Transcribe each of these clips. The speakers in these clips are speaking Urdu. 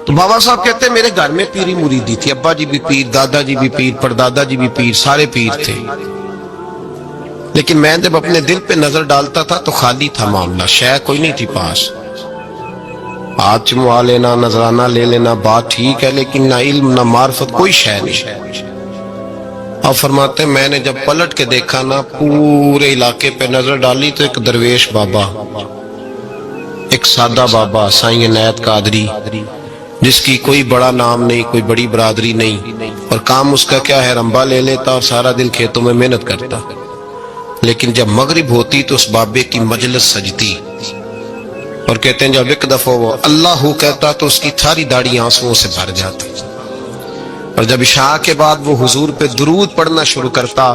تو بابا صاحب کہتے ہیں میرے گھر میں پیری مریدی تھی، ابا جی بھی پیر، دادا جی بھی پیر، پردادا جی بھی پیر، سارے پیر تھے، لیکن میں جب اپنے دل پہ نظر ڈالتا تھا تو خالی تھا معاملہ، شے کوئی نہیں تھی پاس۔ ہاتھ چموا لینا، نذرانہ لے لینا بات ٹھیک ہے، لیکن نہ علم نہ معرفت، کوئی شے نہیں۔ اور فرماتے ہیں میں نے جب پلٹ کے دیکھا نا، پورے علاقے پہ نظر ڈالی تو ایک درویش بابا، ایک سادہ بابا سائیں عنایت قادری، جس کی کوئی بڑا نام نہیں، کوئی بڑی برادری نہیں، اور کام اس کا کیا ہے، رمبا لے لیتا اور سارا دن کھیتوں میں محنت کرتا، لیکن جب مغرب ہوتی تو اس بابے کی مجلس سجتی، اور کہتے ہیں جب ایک دفعہ وہ اللہ کہتا تو اس کی ساری داڑھی آنسوؤں سے بھر جاتی، اور جب عشاء کے بعد وہ حضور پہ درود پڑھنا شروع کرتا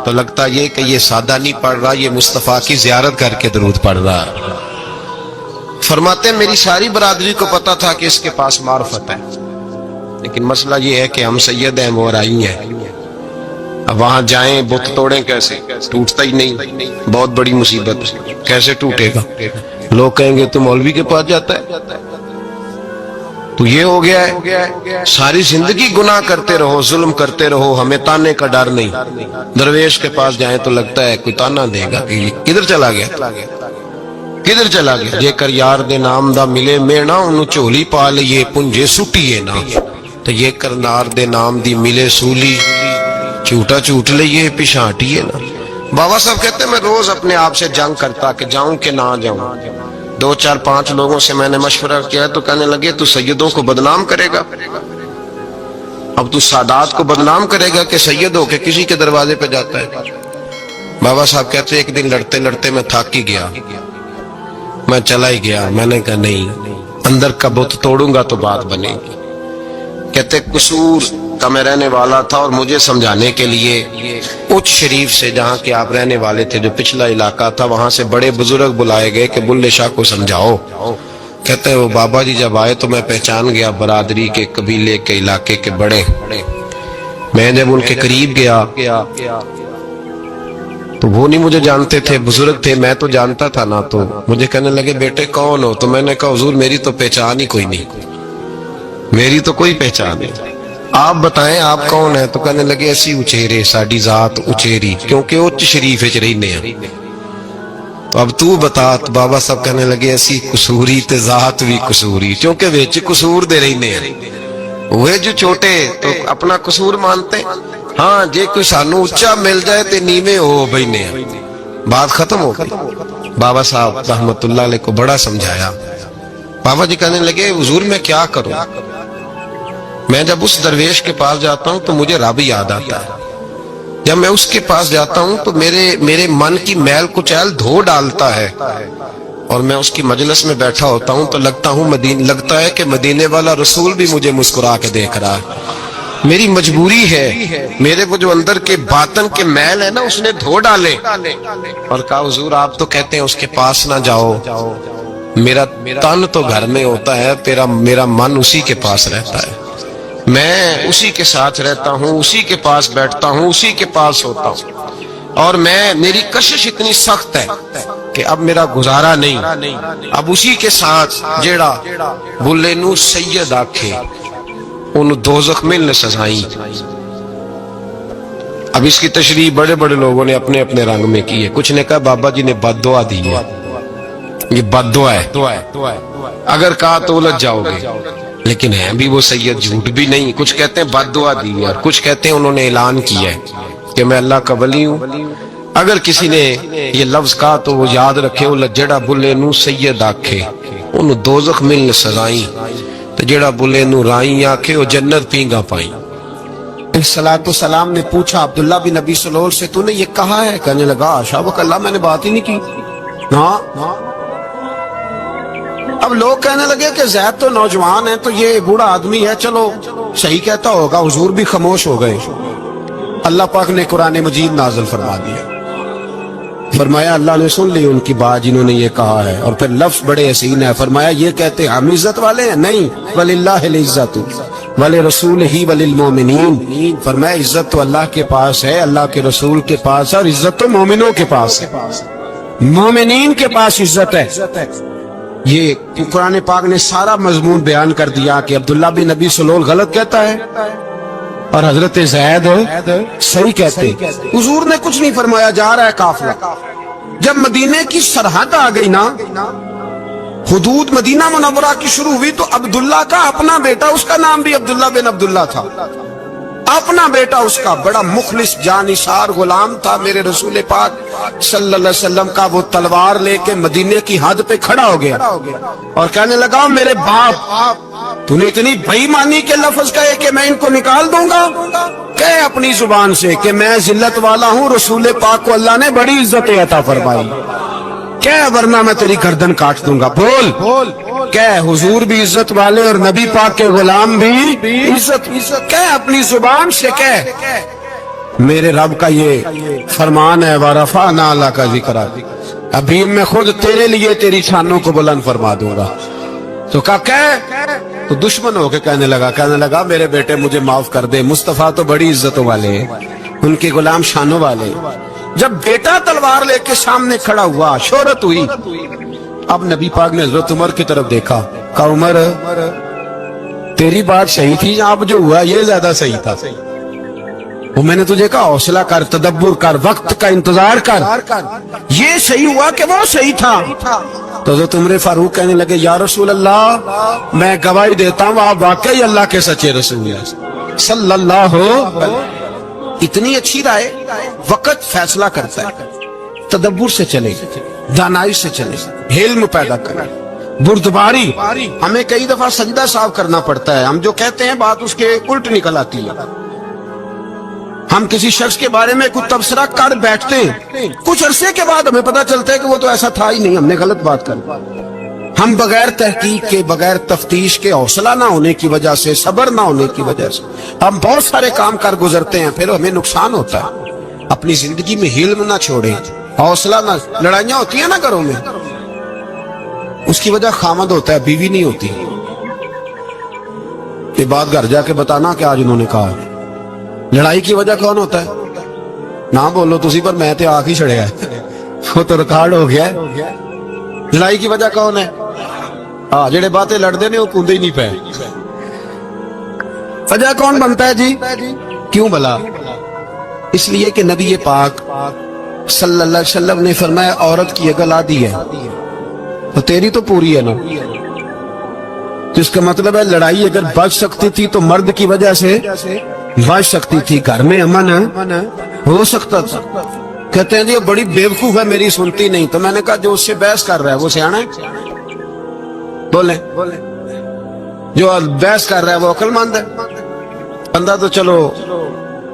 تو لگتا یہ کہ یہ سادہ نہیں پڑھ رہا، یہ مصطفیٰ کی زیارت کر کے درود پڑھ رہا۔ فرماتے ہیں میری ساری برادری کو پتا تھا کہ اس کے پاس معرفت ہے، لیکن مسئلہ یہ ہے کہ ہم سید ہیں، وہ رائی ہیں، اب وہاں جائیں بت توڑیں کیسے، ٹوٹتا ہی نہیں، بہت بڑی مصیبت، کیسے ٹوٹے گا؟ لوگ کہیں گے تو مولوی کے پاس جاتا ہے، تو یہ ہو گیا ہے ساری زندگی گناہ کرتے رہو، ظلم کرتے رہو، ہمیں تانے کا ڈر نہیں، درویش کے پاس جائیں تو لگتا ہے کوئی تانا دے گا کہ کدھر چلا گیا، کدھر چلا گیا؟ جے کر یار دے نام دا ملے مینا، انہوں چولی پا لئے پنجے سٹیے نا، تو یہ کر نار دے نام دی ملے سولی، چوٹا چوٹ لئے پشانٹیے نا۔ بابا صاحب کہتے ہیں میں روز اپنے آپ سے جنگ کرتا کہ جاؤں کہ نہ جاؤں۔ 2 4 5 لوگوں سے میں نے مشورہ کیا تو کہنے لگے تو سیدوں کو بدنام کرے گا، اب تو سادات کو بدنام کرے گا کہ سید ہو کے کسی کے دروازے پہ جاتا ہے۔ بابا صاحب کہتے ہیں ایک دن لڑتے لڑتے میں تھک ہی گیا، میں چلا ہی گیا، میں نے کہا نہیں، اندر کا بت توڑوں گا تو بات بنے گی۔ کہتے قصور کا میں رہنے والا تھا، اور مجھے سمجھانے کے لیے اچ شریف سے جہاں کہ آپ رہنے والے تھے، جو پچھلا علاقہ تھا، وہاں سے بڑے بزرگ بلائے گئے کہ بلے شاہ کو سمجھاؤ۔ کہتے ہیں وہ بابا جی جب آئے تو میں پہچان گیا برادری کے، قبیلے کے، علاقے کے بڑے۔ میں جب ان کے قریب گیا تو وہ نہیں مجھے جانتے تھے، بزرگ تھے، میں تو جانتا تھا نا، تو مجھے کہنے لگے بیٹے کون ہو؟ تو میں نے کہا حضور میری تو پہچان ہی کوئی نہیں، میری تو کوئی پہچان نہیں، آپ بتائیں آپ کون ہیں؟ تو کہنے لگے ایسی اچھیرے، ساڑی ذات اچھیری، کیونکہ اچھ شریف اچ رہنے ہیں، تو اب تو بتا۔ تو بابا صاحب کہنے لگے ایسی قصوری تے ذات بھی قصوری، کیونکہ ویچ قصور دے رہنے ہیں، وہ جو چھوٹے تو اپنا قصور مانتے ہیں، ہاں جے کوئی سانو اچھا مل جائے تے نیویں ہو بہنے ہیں، بات ختم ہو گئی۔ بابا صاحب رحمت اللہ علیہ کو بڑا سمجھایا۔ بابا جی کہنے لگے حضور میں کیا کروں؟ میں جب اس درویش کے پاس جاتا ہوں تو مجھے رب یاد آتا ہے، جب میں اس کے پاس جاتا ہوں تو میرے من کی میل کچیل دھو ڈالتا ہے، اور میں اس کی مجلس میں بیٹھا ہوتا ہوں تو لگتا ہے کہ مدینے والا رسول بھی مجھے مسکرا کے دیکھ رہا ہے۔ میری مجبوری ہے، میرے وہ جو اندر کے باطن کے میل ہے نا اس نے دھو ڈالے، اور کہا حضور آپ تو کہتے ہیں اس کے پاس نہ جاؤ، میرا تن تو گھر میں ہوتا ہے، میرا من اسی کے پاس رہتا ہے، میں اسی کے ساتھ رہتا ہوں، اسی کے پاس بیٹھتا ہوں، اسی کے پاس ہوتا ہوں، اور میری کشش اتنی سخت ہے کہ اب میرا گزارا نہیں، اب اسی کے ساتھ جیڑا بلے نو سید آکھے انہوں دوزخ میں نہ سزائیں۔ اب اس کی تشریح بڑے بڑے لوگوں نے اپنے اپنے رنگ میں کی ہے، کچھ نے کہا بابا جی نے بد دعا دی ہے، یہ بد دعا ہے، اگر کہا تو الجھ جاؤ گے، لیکن ہے بھی وہ سید، جھوٹ بھی نہیں۔ کچھ کہتے ہیں بد دعا دی ہے، اور کچھ کہتے ہیں انہوں نے اعلان کیا ہے کہ میں اللہ کا ولی ہوں۔ اگر کسی نے یہ لفظ کہا تو وہ یاد رکھے وہ جڑا بلے نو سید آکھے انہوں دوزخ ملن سزائیں، تو جڑا بلے نو رائیں آکھے وہ جنت پینگا پائیں۔ صلاۃ و سلام نے پوچھا عبداللہ بن نبی سلول سے تو نے یہ کہا ہے؟ کہنے لگا شابک اللہ میں نے بات ہی نہیں کی۔ ہاں اب لوگ کہنے لگے کہ زید تو نوجوان ہے، تو یہ بوڑھا آدمی ہے، چلو صحیح کہتا ہوگا۔ حضور بھی خاموش ہو گئے۔ اللہ پاک نے قرآن مجید نازل فرما دیا، فرمایا اللہ نے سن لی ان کی بات جنہوں نے یہ کہا ہے، اور پھر لفظ بڑے حسین ہے، فرمایا یہ کہتے ہم عزت والے ہیں؟ نہیں، وَلِلَّهِ الْعِزَّةُ وَلِرَسُولِهِ وَلِلْمُؤْمِنِينَ، فرمایا عزت تو اللہ کے پاس ہے، اللہ کے رسول کے پاس ہے، اور عزت تو مومنوں کے پاس ہے، مومنین کے پاس عزت ہے۔ یہ قرآن پاک نے سارا مضمون بیان کر دیا کہ عبداللہ بن نبی سلول غلط کہتا ہے اور حضرت زید صحیح کہتے ہیں. حضور نے کچھ نہیں فرمایا، جا رہا ہے قافلہ. جب مدینے کی سرحد آ گئی نا، حدود مدینہ منورہ کی شروع ہوئی، تو عبداللہ کا اپنا بیٹا، اس کا نام بھی عبداللہ بن عبداللہ تھا، اپنا بیٹا اس کا بڑا مخلص جانثار غلام تھا میرے رسول پاک صلی اللہ علیہ وسلم کا. وہ تلوار لے کے مدینے کی حد پہ کھڑا ہو گیا اور کہنے لگا، میرے باپ تو نے اتنی بے ایمانی کے لفظ کہے کہ میں ان کو نکال دوں گا. کہے اپنی زبان سے کہ میں ذلت والا ہوں، رسول پاک کو اللہ نے بڑی عزت عطا فرمائی، کہے ورنہ میں تیری گردن کاٹ دوں گا. بول کہے حضور بھی عزت والے اور نبی پاک کے غلام بھی عزت. کہے اپنی زبان سے کہے میرے رب کا یہ فرمان ہے، وَرَفَعْنَا لَكَ ذِكْرَكَ، ابھی میں خود تیرے لیے تیری شانوں کو بلند فرما دوں گا. تو کہا تو دشمن ہو کے کہنے لگا میرے بیٹے مجھے معاف کر دے، مصطفیٰ تو بڑی عزتوں والے ہیں، ان کے غلام شانوں والے. جب بیٹا تلوار لے کے سامنے کھڑا ہوا، شہرت ہوئی. اب نبی پاک نے حضرت عمر کی طرف دیکھا، کہا عمر تیری بات صحیح تھی، اب جو ہوا یہ زیادہ صحیح تھا. وہ میں نے تجھے کہا حوصلہ کر، تدبر کر، وقت کا انتظار کر، یہ صحیح ہوا کہ وہ صحیح تھا. تو حضرت عمر فاروق کہنے لگے، یا رسول اللہ میں گواہی دیتا ہوں آپ واقعی اللہ کے سچے رسول ہیں صلی اللہ علیہ. اتنی اچھی رائے. وقت فیصلہ کرتا ہے، تدبر سے چلے، دانائی سے چلے، علم پیدا کرے، بردباری. ہمیں کئی دفعہ سجدہ صاف کرنا پڑتا ہے، ہم جو کہتے ہیں بات اس کے الٹ نکل آتی ہے. ہم کسی شخص کے بارے میں کچھ تبصرہ کر بیٹھتے ہیں، کچھ عرصے کے بعد ہمیں پتا چلتا ہے کہ وہ تو ایسا تھا ہی نہیں، ہم نے غلط بات کر. ہم بغیر تحقیق کے، بغیر تفتیش کے، حوصلہ نہ ہونے کی وجہ سے، صبر نہ ہونے کی وجہ سے ہم بہت سارے کام کر گزرتے ہیں، پھر ہمیں نقصان ہوتا ہے. اپنی زندگی میں علم نہ چھوڑیں، حوصلہ نہ. لڑائیاں ہوتی ہیں نا گھروں میں، اس کی وجہ خامد ہوتا ہے، بیوی نہیں ہوتی. یہ بات گھر جا کے بتانا کہ آج انہوں نے کہا. لڑائی کی وجہ کون ہوتا ہے؟ نہ بولو تسی، پر میں تے آنکھ ہی چھڑیا ہے، وہ تو ریکارڈ ہو گیا ہے. لڑائی کی وجہ کون ہے؟ جڑے باتیں لڑتے نے وہ پوندے ہی نہیں پے. وجہ کون بنتا ہے جی؟ کیوں بلا؟ اس لیے کہ نبی پاک صلی اللہ علیہ وسلم نے فرمایا عورت کی عقل آدھی ہے تو تیری تو پوری ہے نا. تو اس کا مطلب ہے لڑائی اگر بچ سکتی تھی تو مرد کی وجہ سے بچ سکتی تھی، گھر میں امن ہو سکتا تھا. کہتے ہیں جی بڑی بیوقوف ہے، میری سنتی نہیں. تو میں نے کہا جو اس سے بحث کر رہا ہے وہ سیانا ہے؟ بولیں جو بحث کر رہا ہے وہ عقل مند ہے. بندہ تو چلو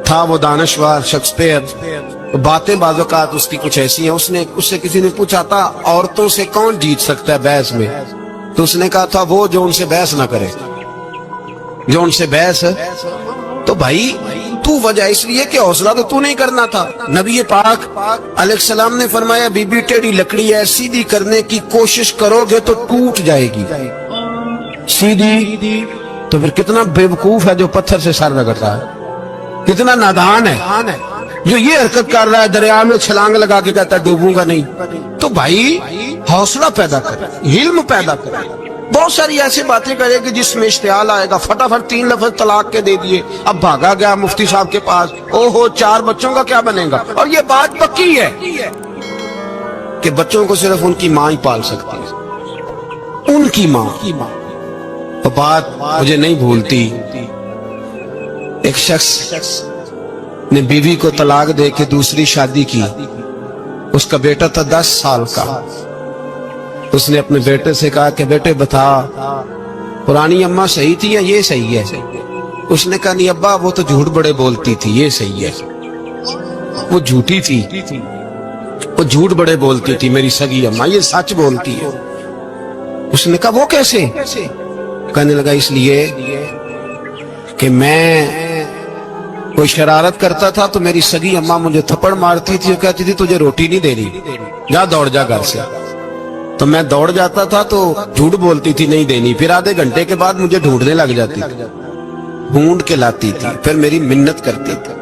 تھا وہ دانشور شخص پہ، باتیں بعض اوقات اس کی کچھ ایسی ہیں. اس سے کسی نے پوچھا تھا عورتوں سے کون جیت سکتا ہے بحث میں، تو اس نے کہا تھا وہ جو ان سے بحث نہ کرے، جو ان سے بحث. تو بھائی تو وجہ اس لیے کہ حوصلہ تو نہیں کرنا تھا. نبی پاک علیہ السلام نے فرمایا بی بی ٹیڑھی لکڑی ہے، سیدھی کرنے کی کوشش کرو گے تو ٹوٹ جائے گی. سیدھی تو پھر کتنا بیوقوف ہے جو پتھر سے سر رگڑتا ہے، کتنا نادان ہے جو یہ حرکت کر رہا ہے، دریا میں چھلانگ لگا کے کہتا ہے ڈوبوں گا نہیں. تو بھائی حوصلہ پیدا کر، علم پیدا کر. بہت ساری ایسی باتیں کرے کہ جس میں اشتعال آئے گا، فٹافٹ 3 لفظ طلاق کے دے دیے، اب بھاگا گیا مفتی صاحب کے پاس، او ہو 4 بچوں کا کیا بنے گا. اور یہ بات پکی ہے کہ بچوں کو صرف ان کی ماں ہی پال سکتی ہے، ان کی ماں. تو بات مجھے نہیں بھولتی، ایک شخص نے بیوی کو طلاق دے کے دوسری شادی کی. اس کا بیٹا تھا 10 سال کا. اس نے اپنے بیٹے سے کہا کہ بیٹے بتا پرانی اماں صحیح تھی یا یہ صحیح ہے؟ اس نے کہا نہیں ابا وہ تو جھوٹ بڑے بولتی تھی، یہ صحیح ہے. وہ جھوٹی تھی، وہ جھوٹ بڑے بولتی تھی میری سگی اماں، یہ سچ بولتی ہے. اس نے کہا وہ کیسے؟ کہنے لگا اس لیے کہ میں کوئی شرارت کرتا تھا تو میری سگی اماں مجھے تھپڑ مارتی تھی، کہتی تھی تجھے روٹی نہیں دینی، جا دوڑ جا گھر سے. تو میں دوڑ جاتا تھا تو جھوٹ بولتی تھی نہیں دینی، پھر آدھے گھنٹے کے بعد مجھے ڈھونڈنے لگ جاتی تھی، ڈھونڈ کے لاتی تھی، پھر میری منت کرتی تھی،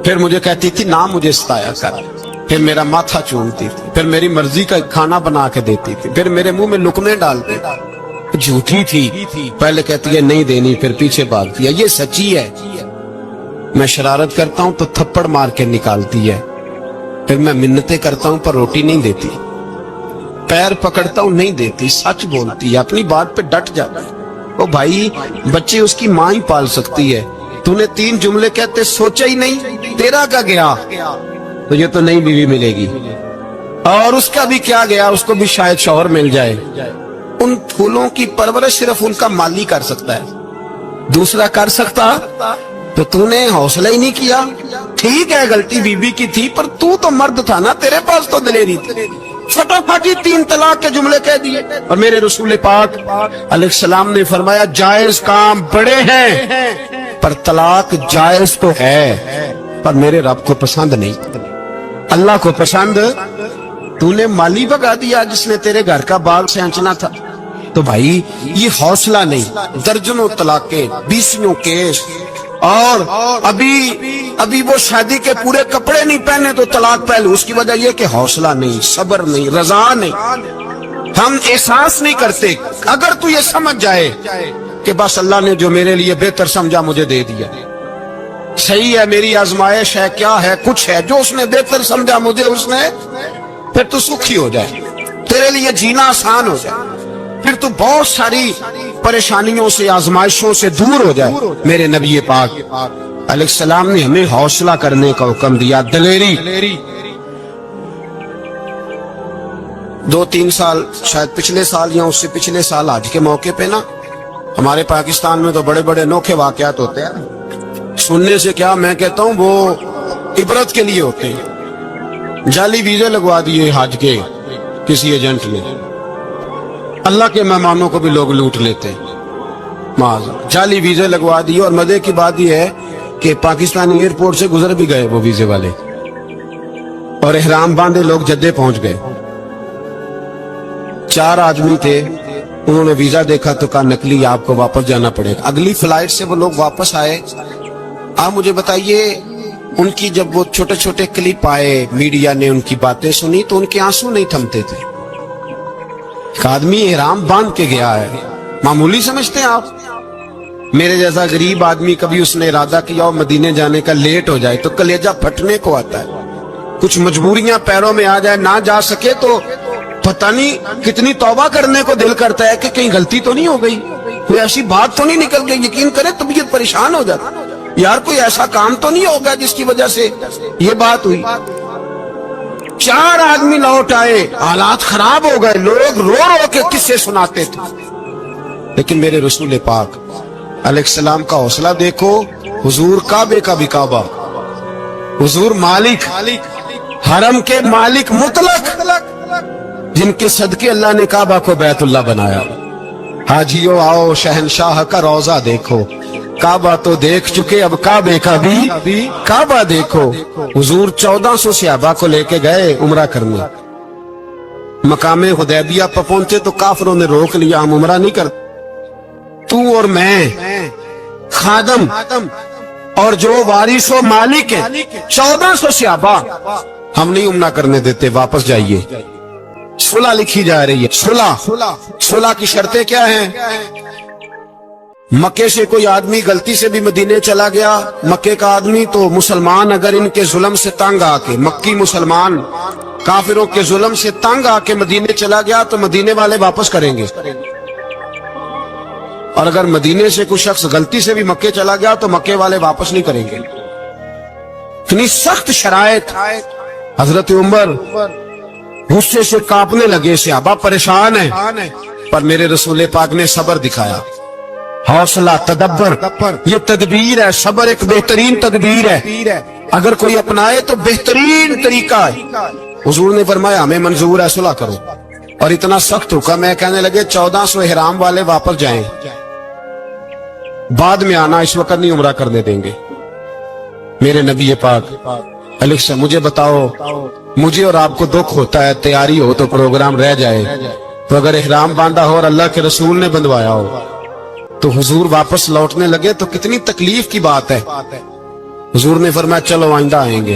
پھر مجھے کہتی تھی نہ مجھے ستایا کر. پھر میرا ماتھا چومتی تھی، پھر میری مرضی کا کھانا بنا کے دیتی تھی، پھر میرے منہ میں لقمے ڈالتی تھی۔ جھوٹی تھی، پہلے کہتی ہے نہیں دینی، پھر پیچھے بھاگتی ہے۔ یہ سچی ہے، میں شرارت کرتا ہوں تو تھپڑ مار کے نکالتی ہے، پھر میں منتیں کرتا ہوں پر روٹی نہیں دیتی، پیر پکڑتا ہوں نہیں دیتی، سچ بولتی ہے، اپنی بات پہ ڈٹ جاتی ہے۔ او بھائی، بچے اس کی ماں ہی پال سکتی ہے، تو نے 3 جملے کہتے سوچا ہی نہیں، تیرا کا گیا تجھے تو نئی بیوی ملے گی، اور اس کا بھی کیا گیا، اس کو بھی شاید شوہر مل جائے۔ ان پھولوں کی پرورش صرف ان کا مالی کر سکتا ہے، دوسرا کر سکتا تو نے حوصلہ ہی نہیں کیا۔ ٹھیک ہے غلطی بیوی کی تھی، پر تو مرد تھا نا، تیرے پاس تو دلیری تھی، فٹافٹ 3 طلاق کے جملے کہہ دیے۔ اور میرے رسول پاک علیہ السلام نے فرمایا جائز کام بڑے ہیں، پر طلاق جائز تو ہے، پر میرے رب کو پسند نہیں، اللہ کو پسند۔ تو نے مالی بگا دیا جس نے تیرے گھر کا باغ سینچنا تھا۔ تو بھائی یہ حوصلہ نہیں، درجنوں طلاقیں، 20 کیس، اور ابھی وہ شادی کے پورے کپڑے نہیں پہنے تو طلاق پہلے، اس کی وجہ یہ کہ حوصلہ نہیں، صبر نہیں، رضا نہیں، ہم احساس نہیں کرتے۔ اگر تو یہ سمجھ جائے کہ بس اللہ نے جو میرے لیے بہتر سمجھا مجھے دے دیا، صحیح ہے، میری آزمائش ہے، کیا ہے، کچھ ہے جو اس نے بہتر سمجھا مجھے، اس نے، پھر تو سکھی ہو جائے، تیرے لیے جینا آسان ہو جائے، پھر تو بہت ساری پریشانیوں سے، آزمائشوں سے دور ہو جائے۔ میرے نبی پاک علیہ السلام نے ہمیں حوصلہ کرنے کا حکم دیا، دلیری۔ 2-3 سال شاید پچھلے سال یا اس سے پچھلے سال حج کے موقع پہ نا، ہمارے پاکستان میں تو بڑے بڑے انوکھے واقعات ہوتے ہیں، سننے سے کیا، میں کہتا ہوں وہ عبرت کے لیے ہوتے ہیں۔ جعلی ویزے لگوا دیے حج کے کسی ایجنٹ نے، اللہ کے مہمانوں کو بھی لوگ لوٹ لیتے ہیں، جعلی ویزے لگوا دیے۔ اور مزے کی بات یہ ہے کہ پاکستانی ایئرپورٹ سے گزر بھی گئے وہ ویزے والے، اور احرام باندھے لوگ جدے پہنچ گئے۔ 4 آدمی تھے، انہوں نے ویزا دیکھا تو کہا نکلی، آپ کو واپس جانا پڑے گا۔ اگلی فلائٹ سے وہ لوگ واپس آئے۔ آپ مجھے بتائیے، ان کی جب وہ چھوٹے چھوٹے کلپ آئے، میڈیا نے ان کی باتیں سنی تو ان کے آنسو نہیں تھمتے تھے۔ ایک آدمی احرام باندھ کے گیا ہے، معمولی سمجھتے ہیں آپ؟ میرے جیسا غریب آدمی کبھی اس نے ارادہ کیا اور مدینے جانے کا لیٹ ہو جائے تو کلیجہ پھٹنے کو آتا ہے، کچھ مجبوریاں پیروں میں آ جائے، نہ جا سکے تو پتہ نہیں کتنی توبہ کرنے کو دل کرتا ہے کہ کہیں غلطی تو نہیں ہو گئی، کوئی ایسی بات تو نہیں نکل گئی، یقین کرے طبیعت پریشان ہو جاتا، یار کوئی ایسا کام تو نہیں ہوگا جس کی وجہ سے یہ بات ہوئی۔ 4 آدمی لوٹ آئے، حالات خراب ہو گئے، لوگ رو رو کے قصے سناتے تھے، لیکن میرے رسول پاک علیہ السلام کا حوصلہ دیکھو۔ حضور کعبے کا بھی کعبہ، حضور مالک، حرم کے مالک مطلق، جن کے صدقے اللہ نے کعبہ کو بیت اللہ بنایا۔ حاجیو آؤ شہنشاہ کا روضہ دیکھو، کعبہ تو دیکھ چکے، اب کعبے کا بھی کعبہ دیکھو۔ حضور 1400 صحابہ کو لے کے گئے عمرہ کرنے، مقام حدیبیہ پر پہنچے تو کافروں نے روک لیا، ہم عمرہ نہیں کرتے، تو اور میں خادم اور جو وارث و مالک ہیں 1400 صحابہ، ہم نہیں عمرہ کرنے دیتے، واپس جائیے۔ صلح لکھی جا رہی ہے، صلح کی شرطیں کیا ہیں؟ مکے سے کوئی آدمی غلطی سے بھی مدینے چلا گیا، مکے کا آدمی تو مسلمان اگر ان کے ظلم سے تنگ آ کے، مکی مسلمان کافروں کے ظلم سے تنگ آ کے مدینے چلا گیا تو مدینے والے واپس کریں گے، اور اگر مدینے سے کوئی شخص غلطی سے بھی مکے چلا گیا تو مکے والے واپس نہیں کریں گے۔ اتنی سخت شرائط۔ حضرت عمر غصے سے کانپنے لگے، صحابہ پریشان ہیں، پر میرے رسول پاک نے صبر دکھایا، حوصلہ، تدبر، یہ تدبیر ہے، صبر ایک بہترین تدبیر ہے، اگر کوئی اپنائے تو بہترین طریقہ ہے۔ حضور نے فرمایا ہمیں منظور ہے، صلح کرو، اور اتنا سخت حکم ہے، کہنے لگے 1400 احرام والے واپس جائیں، بعد میں آنا، اس وقت نہیں عمرہ کرنے دیں گے۔ میرے نبی پاک علیہ السلام، مجھے بتاؤ، مجھے اور آپ کو دکھ ہوتا ہے تیاری ہو تو پروگرام رہ جائے، تو اگر احرام باندھا ہو اور اللہ کے رسول نے بندھوایا ہو تو حضور واپس لوٹنے لگے تو کتنی تکلیف کی بات ہے۔ حضور نے فرمایا چلو آئندہ آئیں گے،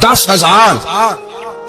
10,000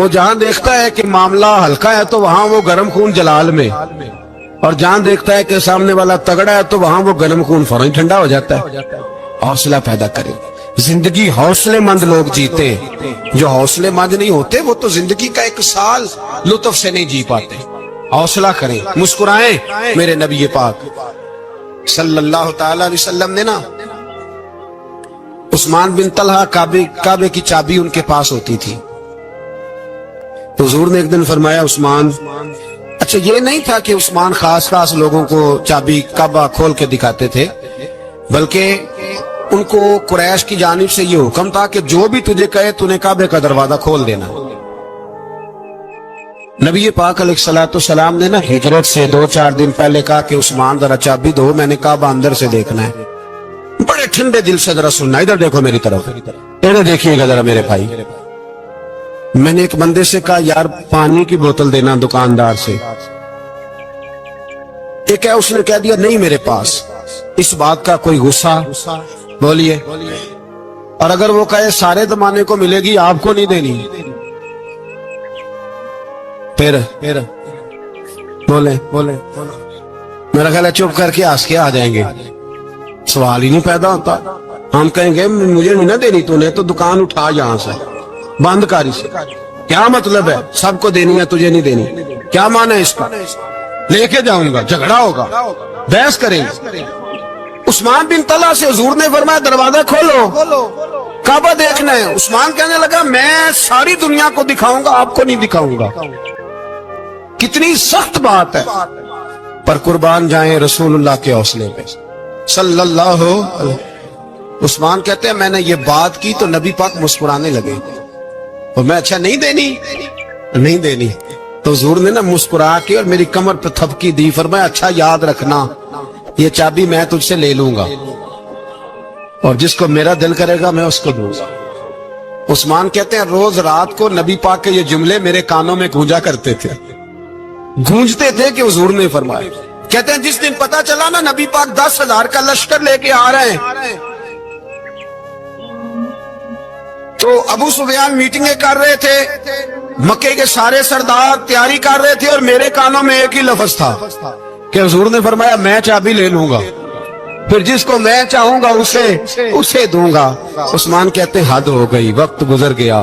وہ جہاں دیکھتا ہے کہ معاملہ ہلکا ہے تو وہاں وہ گرم خون جلال میں، اور جہاں دیکھتا ہے کہ سامنے والا تگڑا ہے تو وہاں وہ گرم خون فوراً ٹھنڈا ہو جاتا ہے۔ حوصلہ پیدا کرے، زندگی حوصلے مند لوگ جیتے، جو حوصلے مند نہیں ہوتے وہ تو زندگی کا ایک سال لطف سے نہیں جی پاتے۔ حوصلہ کریں، مسکرائیں۔ میرے نبی پاک صلی اللہ تعالی علیہ وسلم نے نا عثمان بن طلحہ کعبے کی چابی ان کے پاس ہوتی تھی، تو حضور نے ایک دن فرمایا عثمان، اچھا یہ نہیں تھا کہ عثمان خاص لوگوں کو چابی کعبہ کھول کے دکھاتے تھے، بلکہ ان کو قریش کی جانب سے یہ حکم تھا کہ جو بھی تجھے کہے تو نے کعبے کا دروازہ کھول دینا۔ نبی پاک علیہ الصلوۃ والسلام نے نا ہجرت سے 2-4 دن پہلے کہا کہ عثمان ذرا چابی دو، میں نے کعبہ اندر سے دیکھنا ہے۔ بڑے ٹھنڈے دل سے ذرا سننا، ادھر دیکھو میری طرف، ادھر دیکھیے گا ذرا میرے بھائی۔ میں نے ایک بندے سے کہا یار پانی کی بوتل دینا دکاندار سے، ایک ہے اس نے کہہ دیا نہیں میرے پاس۔ اس بات کا کوئی غصہ؟ بولیے۔ اور اگر وہ کہے سارے زمانے کو ملے گی آپ کو نہیں دینی، پھر بولے میرا خیال ہے چپ کر کے ہنس کے آ جائیں گے، سوال ہی نہیں پیدا ہوتا۔ ہم کہیں گے مجھے نہیں نہ دینی، تو نے تو دکان اٹھا یہاں سے، بند کاری سے۔ کیا مطلب ہے سب کو دینی ہے تجھے نہیں دینی؟ کیا معنی ہے اس کا؟ لے کے جاؤں گا، جھگڑا ہوگا، بحث کریں گے۔ عثمان بن طلحہ سے حضور نے فرمایا دروازہ کھولو، کعبہ دیکھنا ہے۔ عثمان کہنے لگا میں ساری دنیا کو دکھاؤں گا، آپ کو نہیں دکھاؤں گا۔ کتنی سخت بات ہے، پر قربان جائیں رسول اللہ کے حوصلے پہ صلی اللہ علیہ۔ عثمان کہتے ہیں میں نے یہ بات کی تو نبی پاک مسکرانے لگے، اور میں اچھا نہیں دینی، تو حضور نے نا مسکرا کے اور میری کمر پہ تھپکی دی، فرمایا اچھا یاد رکھنا یہ چابی میں تجھ سے لے لوں گا، اور جس کو میرا دل کرے گا میں اس کو دوں گا۔ عثمان کہتے ہیں روز رات کو نبی پاک کے یہ جملے میرے کانوں میں گونجتے تھے کہ حضور نے فرمایا۔ کہتے ہیں جس دن پتا چلا نا نبی پاک 10,000 کا لشکر لے کے آ رہے ہیں، تو ابو سفیان میٹنگیں کر رہے تھے، مکے کے سارے سردار تیاری کر رہے تھے، اور میرے کانوں میں ایک ہی لفظ تھا کہ حضور نے فرمایا میں چابی لے لوں گا، پھر جس کو میں چاہوں گا اسے دوں گا۔ عثمان کہتے ہیں حد ہو گئی، وقت گزر گیا،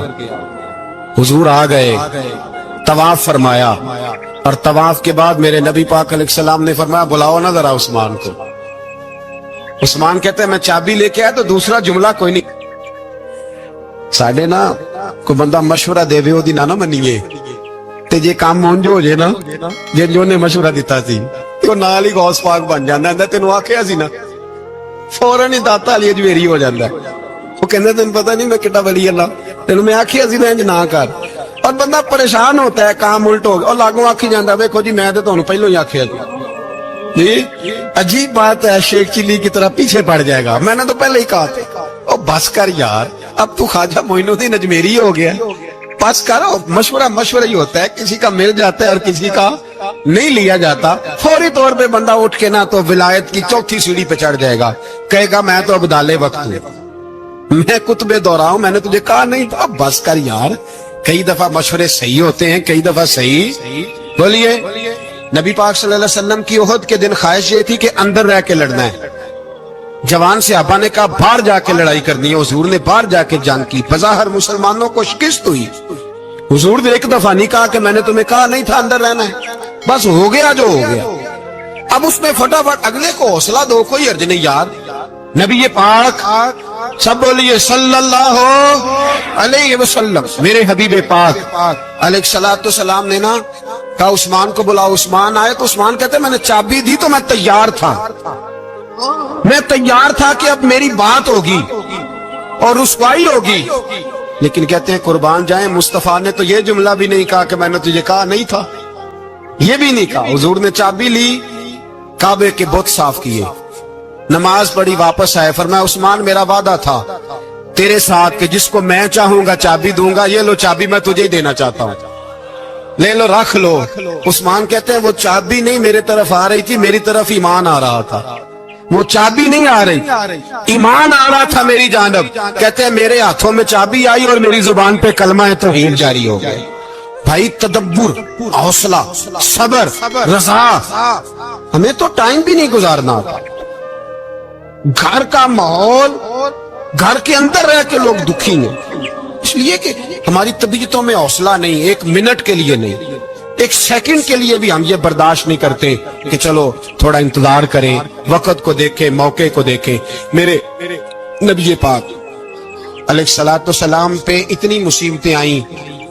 حضور آ گئے، طواف فرمایا، اور طواف کے بعد میرے نبی پاک علیہ السلام نے فرمایا بلاؤ نا ذرا عثمان کو۔ عثمان کہتے ہیں میں چابی لے کے آیا تو دوسرا جملہ کوئی نہیں۔ ساڈے نا کوئی بندہ مشورہ دے وے اودی نہ منیے، تے جے کام مونج ہو جے نا، جے جو نے مشورہ دیتا سی تو نال ہی غوث پاک بن جاندا ہے۔ تینوں آکھیا سی نا، فوراً ہی داتا علی اجمیری ہو جاندا ہے۔ وہ کہندا تینوں پتہ نہیں میں کڈا ولی اللہ، تینوں میں آکھیا سی نا انج نہ کر، اور بندہ پریشان ہوتا ہے کام الٹ ہو گیا، اور لاگوں آکھی جاندا ویکھو جی میں تے تانوں پہلو ہی آکھیا جی۔ عجیب بات ہے، شیخ چلی کی طرح پیچھے پڑ جائے گا، میں نے تو پہلے ہی کہا تھا۔ او بس کر یار، اب تو خواجہ معین الدین اجمیری ہو گیا، بس کرو۔ مشورہ ہی ہوتا ہے، کسی کا مل جاتا ہے اور کسی کا نہیں لیا جاتا۔ فوری طور پہ بندہ اٹھ کے نا تو ولایت کی 4تھی سیڑھی پہ چڑھ جائے گا، کہے گا میں تو اب دالے وقت ہوں، میں کتب دورہ ہوں، میں نے تجھے کہا نہیں تھا۔ اب بس کر یار، کئی دفعہ مشورے صحیح ہوتے ہیں، کئی دفعہ صحیح۔ بولیے۔ نبی پاک صلی اللہ علیہ وسلم کی احد کے دن خواہش یہ تھی کہ اندر رہ کے لڑنا ہے۔ جوان صحابہ نے کہا باہر جا کے لڑائی کرنی ہے، حضور نے باہر جا کے جنگ کی، بظاہر مسلمانوں کو شکست ہوئی۔ حضور نے ایک دفعہ نہیں کہا کہ میں نے تمہیں کہا نہیں تھا اندر رہنا ہے، بس ہو گیا جو ہو گیا۔ اب اس میں فٹافٹ اگلے کو حوصلہ دو، کوئی حرج نہیں یار۔ نبی پاک سب بولیے صلی اللہ علیہ وسلم، میرے حبیب پاک علیہ الصلوۃ والسلام نے نا کہا عثمان کو بلاؤ۔ عثمان آئے تو عثمان کہتے میں نے چابی دی تو میں تیار تھا کہ اب میری بات ہوگی اور رسوائی ہوگی، لیکن کہتے ہیں قربان جائیں مصطفیٰ نے تو یہ جملہ بھی نہیں کہا کہ میں نے تجھے کہا نہیں تھا، یہ بھی نہیں کہا۔ حضور نے چابی لی، کعبے کے بت صاف کیے، نماز پڑھی، واپس آئے، فرمایا عثمان میرا وعدہ تھا تیرے ساتھ کہ جس کو میں چاہوں گا چابی دوں گا، یہ لو چابی میں تجھے ہی دینا چاہتا ہوں، لے لو رکھ لو۔ عثمان کہتے ہیں وہ چابی نہیں میرے طرف آ رہی تھی، میری طرف ایمان آ رہا تھا، وہ چابی نہیں آ رہی، ایمان آ رہا تھا میری جانب۔ کہتے ہیں میرے ہاتھوں میں چابی آئی اور میری زبان پہ کلمہ توحید جاری ہو گیا۔ بھائی تدبر، حوصلہ، صبر، رضا، ہمیں تو ٹائم بھی نہیں گزارنا ہوتا. گھر کا ماحول، گھر کے اندر رہ کے لوگ دکھی ہیں، اس لیے کہ ہماری طبیعتوں میں حوصلہ نہیں، ایک منٹ کے لیے نہیں، ایک سیکنڈ کے لیے بھی ہم یہ برداشت نہیں کرتے کہ چلو تھوڑا انتظار کریں، وقت کو دیکھیں، موقع کو دیکھیں. میرے نبی پاک علیہ الصلوۃ والسلام پہ اتنی مصیبتیں آئیں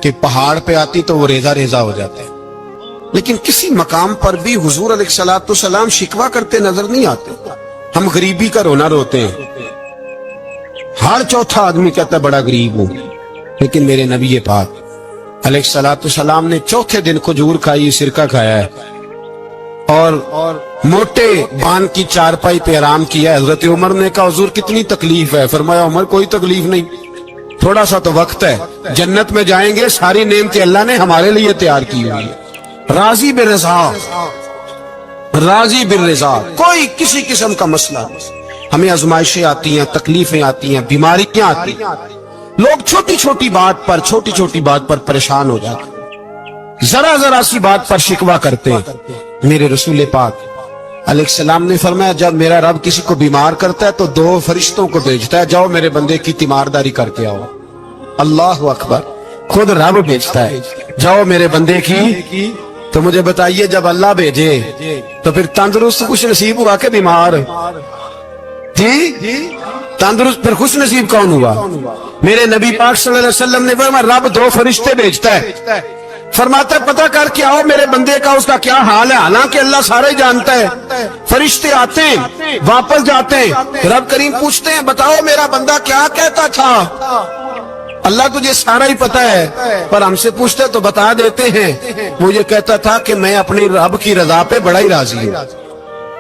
کہ پہاڑ پہ آتی تو وہ ریزہ ریزہ ہو جاتے، لیکن کسی مقام پر بھی حضور علیہ الصلوۃ والسلام شکوہ کرتے نظر نہیں آتے. ہم غریبی کا رونا روتے ہیں، ہر چوتھا آدمی کہتا ہے بڑا غریب ہوں، لیکن میرے نبی پاک علیہ الصلوۃ والسلام نے چوتھے دن کھجور کھائی، سرکہ کھایا ہے اور موٹے بان کی چارپائی پہ آرام کیا ہے. حضرت عمر نے کہا حضور کتنی تکلیف ہے؟ فرمایا عمر کوئی تکلیف نہیں، تھوڑا سا تو وقت ہے، جنت میں جائیں گے، ساری نعمتیں اللہ نے ہمارے لیے تیار کی ہوئی ہے. راضی بالرضا، راضی بالرضا، کوئی کسی قسم کا مسئلہ نہیں. ہمیں آزمائشیں آتی ہیں، تکلیفیں آتی ہیں، بیماریاں آتی ہیں، لوگ چھوٹی چھوٹی بات پر پریشان ہو جاتے ہیں، ذرا سی بات پر شکوہ کرتے ہیں. میرے رسول پاک علیہ السلام نے فرمایا جب میرا رب کسی کو بیمار کرتا ہے تو 2 فرشتوں کو بھیجتا ہے، جاؤ میرے بندے کی تیمارداری کر کے آؤ. اللہ اکبر، خود رب بھیجتا ہے، جاؤ میرے بندے کی. تو مجھے بتائیے جب اللہ بھیجے تو پھر تندرست خوش نصیب ہوا کہ بیمار؟ جی تندرست پھر خوش نصیب کون ہوا؟ میرے نبی پاک صلی اللہ علیہ وسلم نے فرمایا رب 2 فرشتے بھیجتا ہے، فرماتا ہے پتہ کر کے آؤ میرے بندے کا اس کا کیا حال ہے. حالانکہ اللہ سارے جانتا ہے. فرشتے آتے ہیں، واپس جاتے ہیں، رب کریم پوچھتے ہیں بتاؤ میرا بندہ کیا کہتا تھا؟ اللہ تجھے سارا ہی پتہ ہے، پر ہم سے پوچھتے تو بتا دیتے ہیں. وہ یہ کہتا تھا کہ میں اپنی رب کی رضا پہ بڑا ہی راضی ہوں.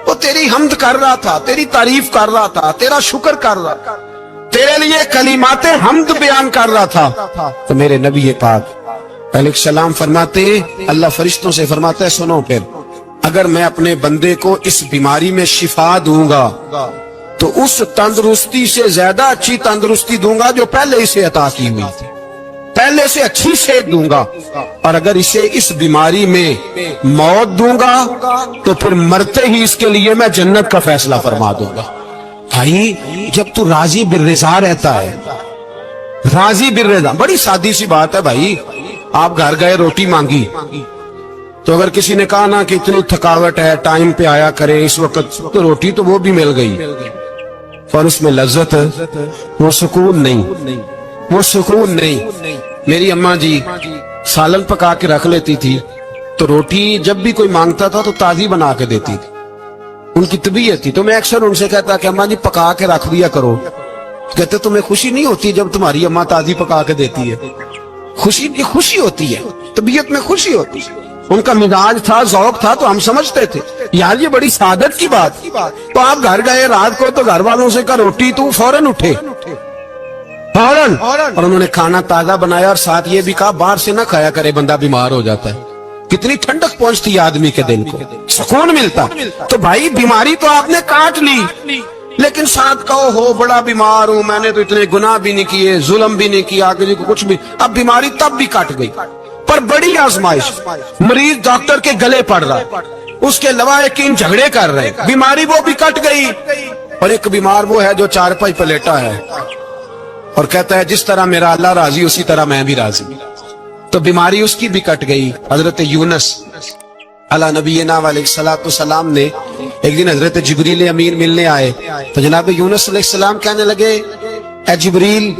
وہ تیری حمد کر رہا تھا، تیری تعریف کر رہا تھا، تیرا شکر کر رہا تھا، تیرے لیے کلمات حمد بیان کر رہا تھا. تو میرے نبی پاک علیہ السلام فرماتے ہیں، اللہ فرشتوں سے فرماتا ہے سنو پھر اگر میں اپنے بندے کو اس بیماری میں شفا دوں گا تو اس تندرستی سے زیادہ اچھی تندرستی دوں گا جو پہلے اسے عطا کی ہوئی تھی، پہلے سے اچھی صحت دوں گا. اور اگر اسے اس بیماری میں موت دوں گا تو پھر مرتے ہی اس کے لیے میں جنت کا فیصلہ فرما دوں گا. بھائی جب تو راضی بالرضا رہتا ہے، راضی بالرضا، بڑی سادی سی بات ہے بھائی. آپ گھر گئے روٹی مانگی تو اگر کسی نے کہا نا کہ اتنی تھکاوٹ ہے ٹائم پہ آیا کرے اس وقت، تو روٹی تو وہ بھی مل گئی، پر اس میں لذت، وہ سکون نہیں، وہ سکون نہیں. میری اماں جی سالن پکا کے رکھ لیتی تھی تو روٹی جب بھی کوئی مانگتا تھا تو تازی بنا کے دیتی تھی. ان کی طبیعت تھی. تو میں اکثر ان سے کہتا کہ اماں جی پکا کے رکھ دیا کرو. کہتے تمہیں خوشی نہیں ہوتی جب تمہاری اماں تازی پکا کے دیتی ہے؟ خوشی ہوتی ہے، طبیعت میں خوشی ہوتی ہے. ان کا مزاج تھا، ذوق تھا، تو ہم سمجھتے تھے یار یہ بڑی سعادت کی بات. تو آپ گھر گئے رات کو تو گھر والوں سے کہا روٹی، تو فوراً اٹھے، فوراً، اور انہوں نے کھانا تازہ بنایا اور ساتھ یہ بھی کہا باہر سے نہ کھایا کرے، بندہ بیمار ہو جاتا ہے. کتنی ٹھنڈک پہنچتی ہے آدمی کے دل کو، سکون ملتا. تو بھائی بیماری تو آپ نے کاٹ لی، لیکن ساتھ کہو ہو بڑا بیمار ہوں، میں نے تو اتنے گناہ بھی نہیں کیے، ظلم بھی نہیں کیا، کسی کو کچھ بھی. اب بیماری تب بھی کٹ گئی، پر بڑی آزمائش. مریض ڈاکٹر کے گلے پڑ رہا، اس کے لواحقین جھگڑے کر رہے، بیماری وہ بھی کٹ گئی. اور ایک بیمار وہ ہے جو چارپائی پہ لیٹا ہے اور کہتا ہے جس طرح میرا اللہ راضی اسی طرح میں بھی راضی. تو بیماری اس کی بھی کٹ گئی. حضرت یونس علی نبینا علیہ الصلوۃ والسلام نے ایک دن حضرت جبریل امین ملنے آئے تو جناب یونس علیہ السلام کہنے لگے اے جبریل،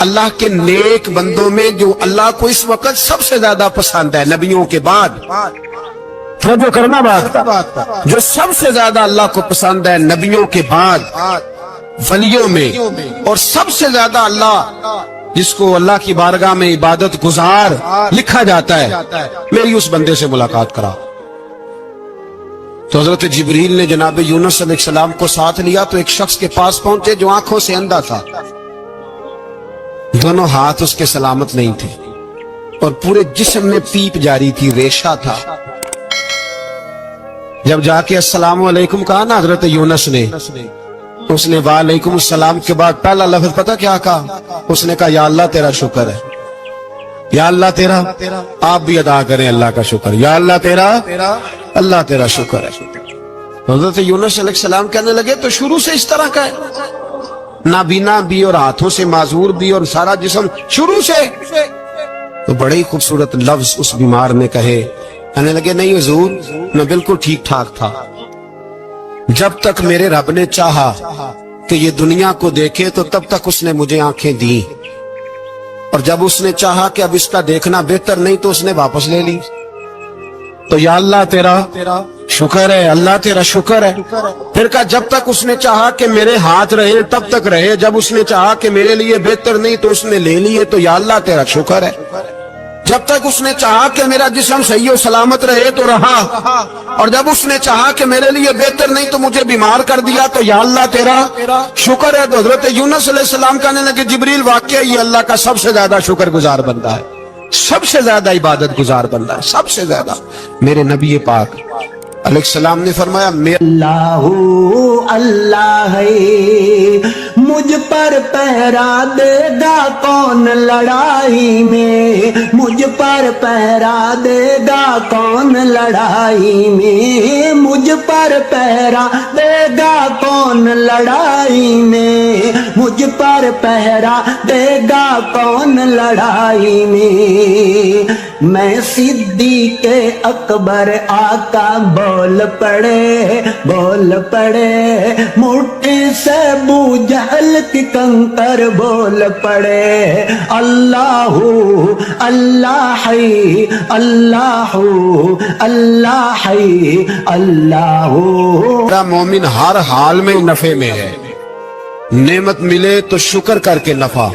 اللہ کے نیک بندوں میں جو اللہ کو اس وقت سب سے زیادہ پسند ہے نبیوں کے بعد، توجہ کرنا بات، جو سب سے زیادہ اللہ کو پسند ہے نبیوں کے بعد ولیوں میں، اور سب سے زیادہ اللہ جس کو اللہ کی بارگاہ میں عبادت گزار لکھا جاتا ہے، میری اس بندے سے ملاقات کرا. تو حضرت جبریل نے جناب یونس علیہ السلام کو ساتھ لیا تو ایک شخص کے پاس پہنچے جو آنکھوں سے اندھا تھا، دونوں ہاتھ اس کے سلامت نہیں تھے اور پورے جسم میں پیپ جاری تھی، ریشہ تھا. جب جا کے السلام علیکم کہا نا حضرت یونس نے، اس نے وعلیکم السلام کے بعد پہلا لفظ پتہ کیا کہا؟ اس نے کہا یا اللہ تیرا شکر ہے، یا اللہ تیرا، آپ بھی ادا کریں اللہ کا شکر، یا اللہ تیرا، اللہ تیرا شکر ہے۔ حضرت یونس علیہ السلام کہنے لگے تو شروع سے اس طرح کا ہے، نابینا بھی اور ہاتھوں سے معذور بھی اور سارا جسم شروع سے۔ تو بڑے ہی خوبصورت لفظ اس بیمار نے کہے، کہنے لگے نہیں حضور میں بالکل ٹھیک ٹھاک تھا، جب تک میرے رب نے چاہا کہ یہ دنیا کو دیکھے تو تب تک اس نے مجھے آنکھیں دی، اور جب اس نے چاہا کہ اب اس کا دیکھنا بہتر نہیں تو اس نے واپس لے لی۔ تو یا اللہ تیرا شکر ہے، اللہ تیرا شکر ہے۔ پھر کہا جب تک اس نے چاہا کہ میرے ہاتھ رہے تب تک رہے، جب اس نے چاہا کہ میرے لیے بہتر نہیں تو اس نے لے لیے، تو یا اللہ تیرا شکر ہے۔ جب تک اس نے چاہا کہ میرا جسم صحیح و سلامت رہے تو رہا، اور جب اس نے چاہا کہ میرے لیے بہتر نہیں تو مجھے بیمار کر دیا، تو یا اللہ تیرا شکر ہے۔ تو حضرت یونس علیہ السلام کہنے لگے جبریل واقعی یہ اللہ کا سب سے زیادہ شکر گزار بندہ ہے، سب سے زیادہ عبادت گزار بندہ ہے، سب سے زیادہ۔ میرے نبی پاک علیہ السلام نے فرمایا اللہ اللہ ہے، مجھ پر پہرا دے گا کون لڑائی میں، مجھ پر پہرا دے گا کون لڑائی میں، مجھ پر پہرا دے گا کون لڑائی میں، مجھ پر پہرا دے گا کون لڑائی میں۔ میں صدیق اکبر آقا بول پڑے مٹھی سے ابو جہل کی کنکر بول پڑے، اللہ اللہ ہے، اللہ اللہ ہے، اللہ۔ میرا مومن ہر حال میں نفع میں ہے، نعمت ملے تو شکر کر کے نفع،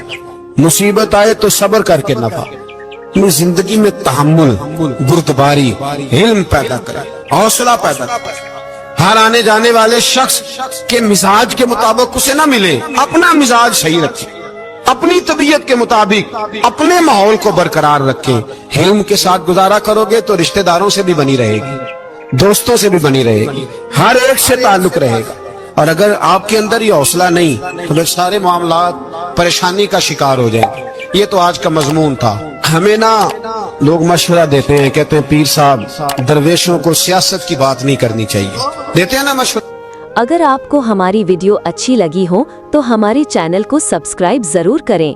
مصیبت آئے تو صبر کر کے نفع۔ اپنی زندگی میں تحمل، بردباری، علم پیدا کرے، حوصلہ پیدا کرے۔ ہر آنے جانے والے شخص کے مزاج کے مطابق اسے نہ ملے، اپنا مزاج صحیح رکھے، اپنی طبیعت کے مطابق اپنے ماحول کو برقرار رکھے۔ علم کے ساتھ گزارا کرو گے تو رشتہ داروں سے بھی بنی رہے گی، دوستوں سے بھی بنی رہے گی، ہر ایک سے تعلق رہے گا۔ اور اگر آپ کے اندر یہ حوصلہ نہیں تو پھر سارے معاملات پریشانی کا شکار ہو جائیں گے۔ یہ تو آج کا مضمون تھا۔ ہمیں نا لوگ مشورہ دیتے ہیں، کہتے ہیں پیر صاحب درویشوں کو سیاست کی بات نہیں کرنی چاہیے، دیتے ہیں نا مشورہ۔ اگر آپ کو ہماری ویڈیو اچھی لگی ہو تو ہمارے چینل کو سبسکرائب ضرور کریں۔